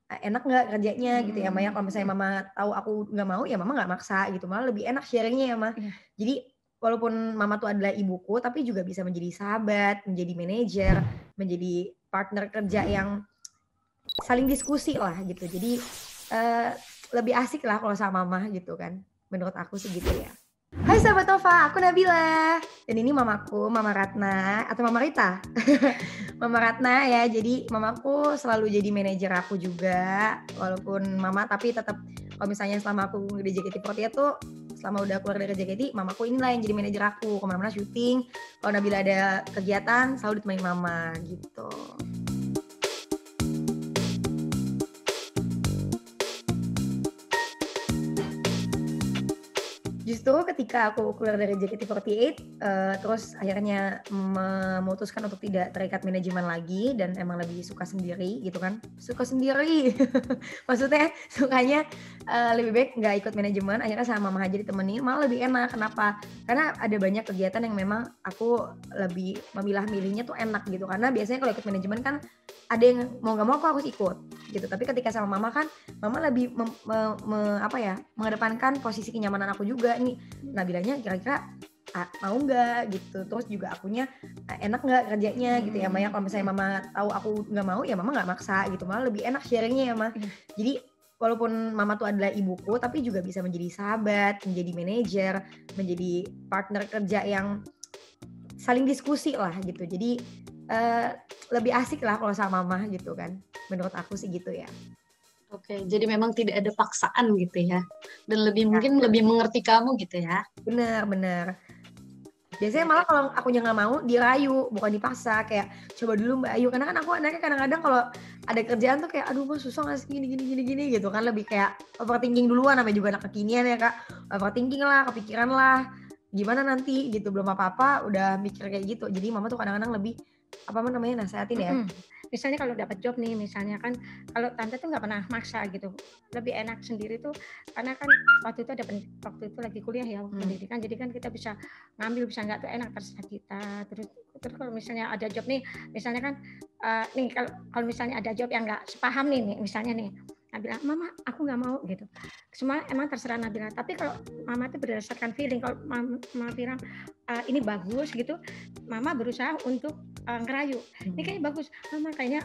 enak nggak kerjanya gitu ya Ma ya, kalau misalnya Mama tahu aku nggak mau, ya Mama nggak maksa gitu, malah lebih enak sharing-nya ya Ma. Iya. Jadi walaupun Mama tuh adalah ibuku, tapi juga bisa menjadi sahabat, menjadi manajer, menjadi partner kerja yang saling diskusi lah gitu. Jadi lebih asik lah kalau sama Mama gitu kan, menurut aku sih gitu ya. Hai Sahabat Nova, aku Nabila. Dan ini mamaku, Mama Ratna atau Mama Rita. Mama Ratna ya, jadi mamaku selalu jadi manajer aku juga. Walaupun mama tapi tetap kalau misalnya selama aku di JKT48 tuh, selama udah keluar dari JKT, mamaku inilah yang jadi manajer aku. Kemana-mana syuting, kalau Nabila ada kegiatan selalu ditemani mama gitu. Justru ketika aku keluar dari JKT48, terus akhirnya memutuskan untuk tidak terikat manajemen lagi dan emang lebih suka sendiri gitu kan. Suka sendiri, maksudnya sukanya lebih baik nggak ikut manajemen, akhirnya sama mama aja ditemenin, malah lebih enak. Kenapa? Karena ada banyak kegiatan yang memang aku lebih memilah-milihnya tuh enak gitu. Karena biasanya kalau ikut manajemen kan ada yang mau nggak mau aku harus ikut gitu. Tapi ketika sama mama kan, mama lebih mengedepankan posisi kenyamanan aku juga nih. Nabilanya kira-kira mau nggak gitu, terus juga akunya enak nggak kerjanya gitu ya Ma ya, kalau misalnya mama tahu aku nggak mau, ya mama nggak maksa gitu, malah lebih enak sharingnya ya Ma. Jadi walaupun mama tuh adalah ibuku, tapi juga bisa menjadi sahabat, menjadi manajer, menjadi partner kerja yang saling diskusi lah gitu. Jadi lebih asik lah kalau sama mama gitu kan, menurut aku sih gitu ya. Oke, jadi memang tidak ada paksaan gitu ya. Dan mungkin lebih mengerti kamu gitu ya. Bener. Biasanya malah kalau akunya nggak mau, dirayu, bukan dipaksa. Kayak, coba dulu Mbak Ayu. Karena kan aku anaknya kadang-kadang kalau ada kerjaan tuh kayak, aduh Mas susah nggak sih gini gitu kan. Lebih kayak overthinking duluan, namanya juga anak kekinian ya Kak. Overthinking lah, kepikiran lah. Gimana nanti gitu, belum apa-apa udah mikir kayak gitu. Jadi mama tuh kadang-kadang lebih, nasehatin ya. Misalnya kalau dapat job nih, misalnya kan kalau tante tuh nggak pernah maksa gitu, lebih enak sendiri tuh karena kan waktu itu lagi kuliah ya pendidikan, jadi kan kita bisa ngambil bisa nggak tuh enak terserah kita. Terus kalau misalnya ada job nih, misalnya kan nih kalau misalnya ada job yang nggak sepaham nih misalnya nih Nabila, mama aku nggak mau gitu, semua emang terserah Nabila. Tapi kalau mama itu berdasarkan feeling, kalau mama bilang ini bagus gitu, mama berusaha untuk ngerayu, ini kayaknya bagus, mama kayaknya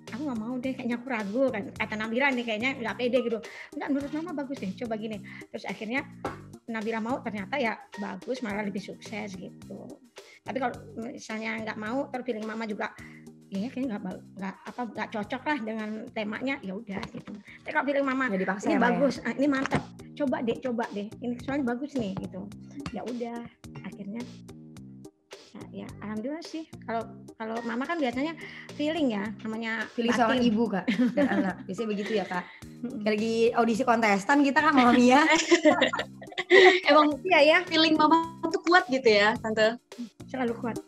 aku nggak mau deh, kayaknya aku ragu kan, kata Nabila nih kayaknya nggak pede gitu, enggak menurut mama bagus deh, coba gini. Terus akhirnya Nabila mau, ternyata ya bagus, malah lebih sukses gitu. Tapi kalau misalnya nggak mau, terus feeling mama juga ya kayaknya nggak cocok lah dengan temanya, ya udah gitu. Tapi kalau feeling mama ini bagus, ini mantap, coba deh, ini soalnya bagus nih gitu, ya udah akhirnya ya alhamdulillah sih. Kalau mama kan biasanya feeling ya, namanya feeling seorang ibu Kak dan anak, biasanya begitu ya Kak. Kayak lagi audisi kontestan kita kan Mama Mia. Emang iya ya, feeling mama tuh kuat gitu ya Tante. Selalu kuat.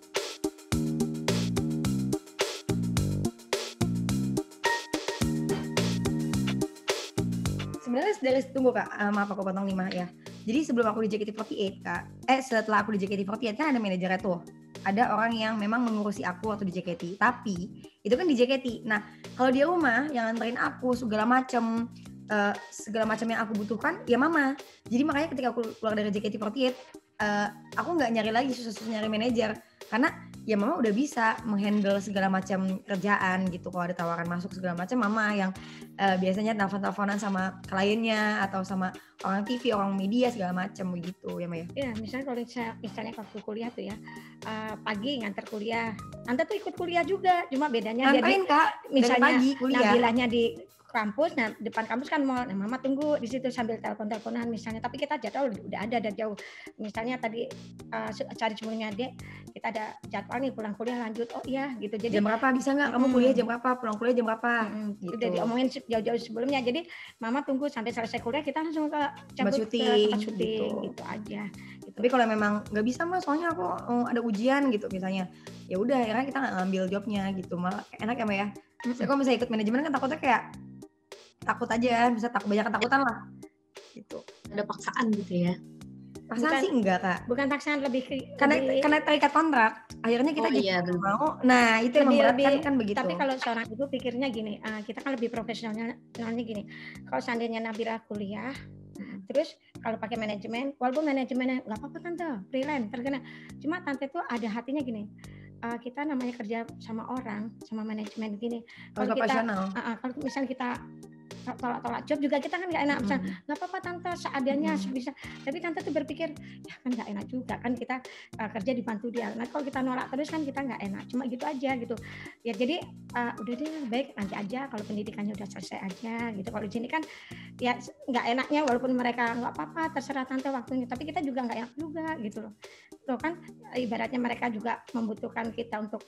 Sebenarnya dari tunggu Kak, maaf aku potong nih Mah ya. Jadi sebelum aku di JKT48 Kak, setelah aku di JKT48 kan ada manajernya tuh. Ada orang yang memang mengurusi aku waktu di JKT, tapi itu kan di JKT. Nah, kalau di rumah yang nganterin aku segala macam yang aku butuhkan ya mama. Jadi makanya ketika aku keluar dari JKT48, aku nggak nyari lagi susah-susah nyari manajer, karena ya mama udah bisa menghandle segala macam kerjaan gitu. Kalau ada tawaran masuk segala macam, mama yang biasanya telepon-teleponan sama kliennya atau sama orang TV, orang media segala macam begitu ya Maya. Ya misalnya kalau misalnya waktu kuliah tuh ya, pagi nganter kuliah, Anda tuh ikut kuliah juga, cuma bedanya nganterin Kak, misalnya pagi kuliah. Nabilahnya di kampus, nah depan kampus kan mall, nah mama tunggu di situ sambil telepon-teleponan misalnya, tapi kita jadwal udah ada dari jauh. Misalnya tadi cari sebelumnya Dek, kita ada jadwal nih pulang kuliah lanjut, oh iya gitu. Jadi jam berapa bisa nggak kamu kuliah jam berapa, pulang kuliah jam berapa gitu. Udah diomongin jauh-jauh sebelumnya, jadi mama tunggu sampai selesai kuliah, kita langsung ke tempat syuting gitu aja gitu. Tapi kalau memang nggak bisa Mas, soalnya aku ada ujian gitu misalnya, ya udah akhirnya kita nggak ngambil jobnya gitu, malah enak ya Mbak ya. Saya kalau misalnya ikut manajemen kan takutnya kayak takut aja, bisa banyak ketakutan lah gitu. Ada paksaan gitu ya. Paksaan sih enggak, Kak. Bukan paksaan, lebih Karena terikat kontrak. Akhirnya kita jadi mau. Nah, itu yang memberatkan kan begitu. Tapi kalau seorang ibu pikirnya gini, kita kan lebih profesionalnya gini. Kalau seandainya Nabila kuliah, terus kalau pakai manajemen, walaupun manajemennya nggak apa-apa tante, freelance terkena. Cuma tante tuh ada hatinya gini. Kita namanya kerja sama orang, sama manajemen gini. Kalau kita, kalau misalnya kita tolak job juga kita kan nggak enak, nggak apa-apa tante seadanya bisa, tapi tante tuh berpikir ya kan nggak enak juga kan kita kerja dibantu dia. Nah kalau kita nolak terus kan kita nggak enak, cuma gitu aja gitu ya. Jadi udah deh baik nanti aja kalau pendidikannya udah selesai aja gitu. Kalau di sini kan ya nggak enaknya walaupun mereka nggak apa-apa terserah tante waktunya, tapi kita juga nggak enak juga gitu loh. Tuh kan ibaratnya mereka juga membutuhkan kita untuk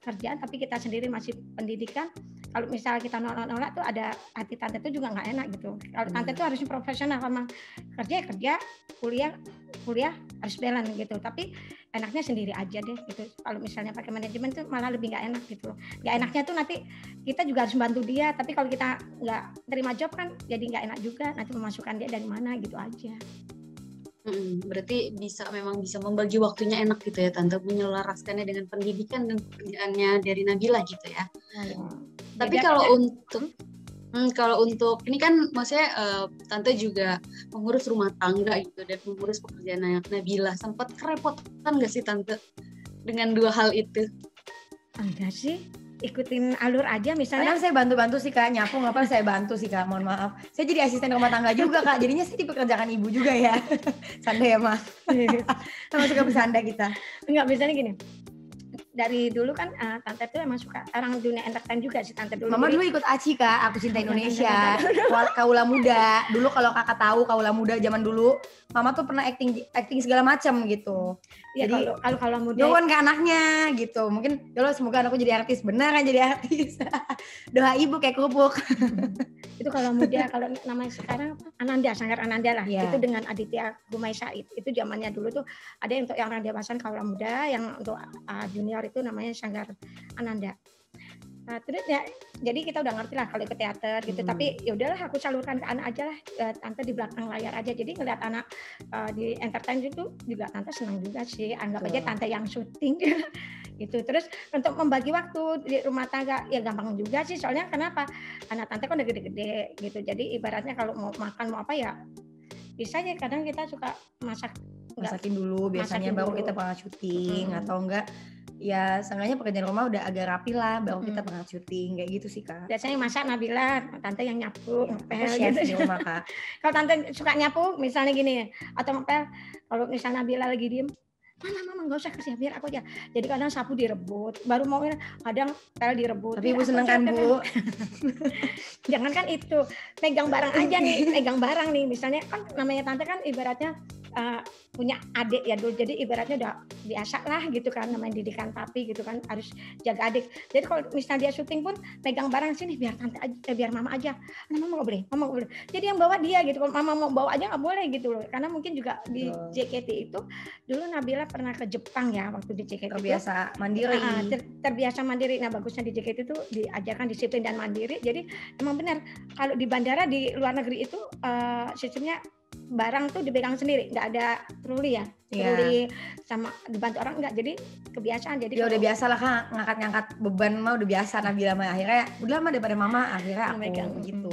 kerjaan, tapi kita sendiri masih pendidikan. Kalau misalnya kita nolak tuh ada hati tante tuh juga nggak enak gitu. Kalau tante tuh harusnya profesional, memang kerja, kuliah harus balance gitu. Tapi enaknya sendiri aja deh gitu. Kalau misalnya pakai manajemen tuh malah lebih nggak enak gitu. Nggak enaknya tuh nanti kita juga harus bantu dia. Tapi kalau kita nggak terima job kan jadi nggak enak juga. Nanti memasukkan dia dari mana gitu aja. Berarti memang bisa membagi waktunya enak gitu ya tante, menyelaraskannya dengan pendidikan dan pekerjaannya dari Nabila gitu ya. Tapi kalau untuk ini kan maksudnya tante juga mengurus rumah tangga gitu dan mengurus pekerjaan Nabila, sempat kerepotan nggak sih tante dengan dua hal itu? Enggak sih, ikutin alur aja misalnya. Kadang saya bantu-bantu sih Kak, nyapu ngapa saya bantu sih Kak, mohon maaf. Saya jadi asisten rumah tangga juga Kak, jadinya saya dipekerjakan ibu juga ya. Canda ya Mas. Sama suka bercanda kita. Enggak, misalnya gini. Dari dulu kan tante tuh emang suka orang dunia entertain juga sih tante dulu. Mama dulu ikut ACI Kak, Aku Cinta Indonesia. Kaula Muda. Dulu kalau Kakak tahu Kaula Muda zaman dulu, Mama tuh pernah acting segala macam gitu. Ya, jadi kalau Kaula Muda doain ke anaknya gitu. Mungkin ya semoga anakku jadi artis, beneran jadi artis. Doa ibu kayak kerupuk. Itu Kaula Muda, kalau namanya sekarang Ananda, Sanggar Ananda lah. Yeah. Itu dengan Aditya Gumai Said. Itu zamannya dulu tuh ada untuk yang orang dewasa Kaula Muda, yang untuk junior itu namanya Sanggar Ananda. Nah, terus ya, jadi kita udah ngerti lah kalau ikut teater gitu. Tapi ya udahlah aku salurkan ke anak aja lah, tante di belakang layar aja. Jadi ngeliat anak di entertain itu juga tante senang juga sih. Anggap aja tante yang syuting gitu. Terus untuk membagi waktu di rumah tangga ya gampang juga sih. Soalnya kenapa? Anak tante kan udah gede-gede gitu. Jadi ibaratnya kalau mau makan mau apa ya bisa aja. Kadang kita suka masakin dulu biasanya, baru kita pernah syuting atau enggak. Ya, seenggaknya pekerjaan rumah udah agak rapi lah, baru kita pernah syuting, kayak gitu sih Kak. Biasanya masak Nabila, tante yang nyapu, ngepel chef gitu. Di rumah Kak. Kalau tante suka nyapu, misalnya gini, atau ngepel, kalau misalnya Nabila lagi diem, Mama nggak usah kerja, biar aku aja. Jadi kadang sapu direbut, baru mau kadang pel direbut. Tapi Ibu seneng kan Bu? Jangan kan itu, pegang barang aja nih, pegang barang nih. Misalnya kan namanya tante kan ibaratnya punya adik ya dulu, jadi ibaratnya udah biasa lah gitu kan, namanya didikan papi gitu kan, harus jaga adik. Jadi kalau misalnya dia syuting pun pegang barang sini, biar tante aja, biar mama aja. Mama nggak boleh, jadi yang bawa dia gitu. Kalau mama mau bawa aja nggak boleh gitu loh, karena mungkin juga di JKT itu dulu Nabila pernah ke Jepang ya, waktu di JKT terbiasa mandiri. Terbiasa mandiri. Nah bagusnya di JKT itu diajarkan disiplin dan mandiri. Jadi emang benar kalau di bandara di luar negeri itu sistemnya barang tuh dipegang sendiri, nggak ada truli ya, truli sama dibantu orang nggak, jadi kebiasaan. Jadi ya udah biasa lah Kak, ngangkat beban mah udah biasa. Nabila mah akhirnya udah mah daripada mama, akhirnya aku gitu.